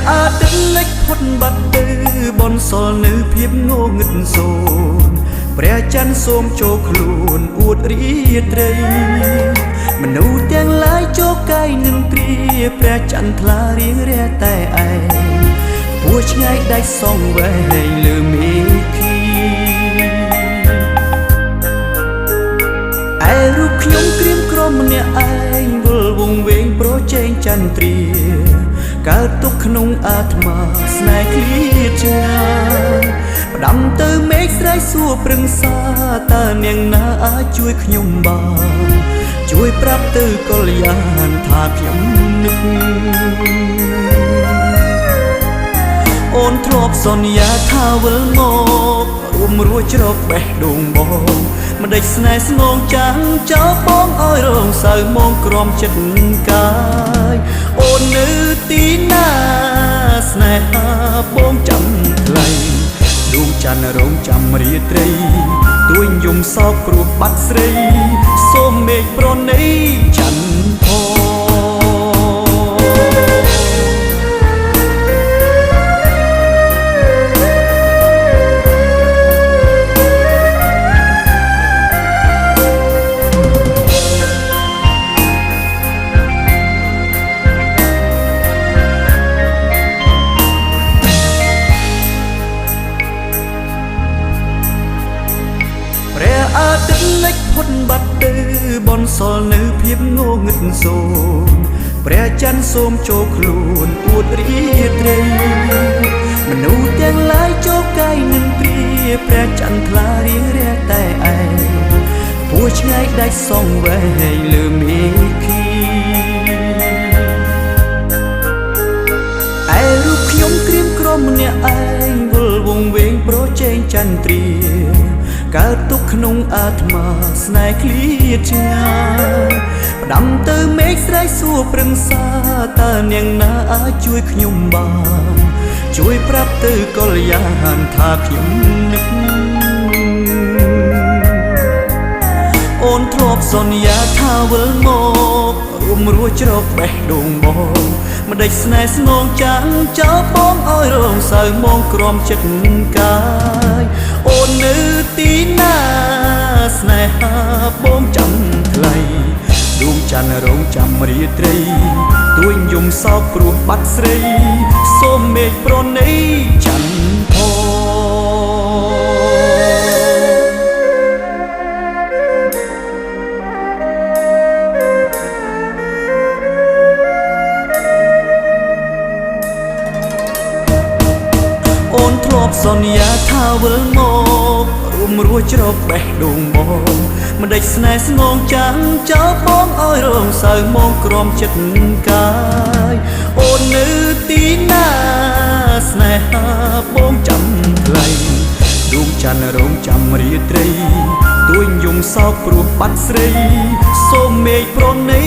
អាទិត្យលិចផុតបាត់ទៅបនសល់នៅភាពងងឹតសូន្យព្រះច័ន្ទសូមចូលខ្លួនអួតរាត្រីមនុស្សទាំងឡាយចូលកាយនឹងព្រាព្រះច័ន្ទថ្លារៀងរះតែឯងពួរឆ្ងាយដាច់សងវែងលើមេឃីឯរូបខ្ញុំក្រៀមក្រំម្នាក់ឯងវល់វងវែងប្រជែងចន្ទ្រាកើតទុកក្នុងអាត្មាស្នេហ៍ឃ្លាតឆ្ងាយផ្ដាំទៅមេឃស្រែកសួរប្រឹងសាតើនាងណាអាចជួយខ្ញុំបានជួយប្រាប់ទៅកល្យានថាខ្ញុំនឹកអូនធ្លាប់សន្យាថាវិលមករួមរួចជ្រកបេះដូងបងមិនដេចស្នេហ៍ស្នងចាំងចោលបងឲ្យរងសៅមកក្រំចិត្តកាយអូននៅទីណាស្នេហាបងចាំថ្លៃដួងច័ន្ទរងចាំរាត្រីទួញយំសោកព្រោះបាត់ស្រីសូមមេឃប្រណីច័ន្ទអាទិត្យលិចផុតបាត់ទៅបនសល់នៅភាពងងឹតសូន្យព្រះច័ន្ទសូមចូលខ្លួនអួតរាត្រីមនុស្សទាំងឡាយចូលកាយនឹងព្រាព្រះច័ន្ទថ្លារៀងរះតែឯងពួរឆ្ងាយដាច់សងវែងលើមេឃីឯរូបខ្ញុំក្រៀមក្រំម្នាក់ឯងវល់វងវែងប្រជែងចន្ទ្រាកើតទុកក្នុងអាត្មាស្នេហ៍ឃ្លាតឆ្ងាយផ្ដាំទៅមេឃស្រែកសួរប្រឹងសាតើនាងណាអាចជួយខ្ញុំបានជួយប្រាប់ទៅកល្យានថាខ្ញុំនឹកអូនធ្លាប់សន្យាថាវិលមករួមរួចជ្រកបេះដូងបងមិនដេចស្នេហ៍ស្នងចាំងចោលបងឲ្យរងសៅមកក្រំចិត្តកាយអូននៅទីណាស្នេហាបងចាំថ្លៃដួងច័ន្ទរងចាំរាត្រីទួញយំសោកព្រោះបាត់ស្រីសូមមេឃប្រណីច័ន្ទអូនធ្លាប់សន្យាថាវិលមករួមរួចជ្រកបេះដូងបងមិនដេចស្នេហ៍ស្នងចាំងចោលបងឲ្យរងសៅមកក្រំចិត្តកាយអូននៅទីណាស្នេហាបងចាំថ្លៃដួងច័ន្ទរងចាំរាត្រីទួញយំសោកព្រោះបាត់ស្រីសូមមេឃប្រណី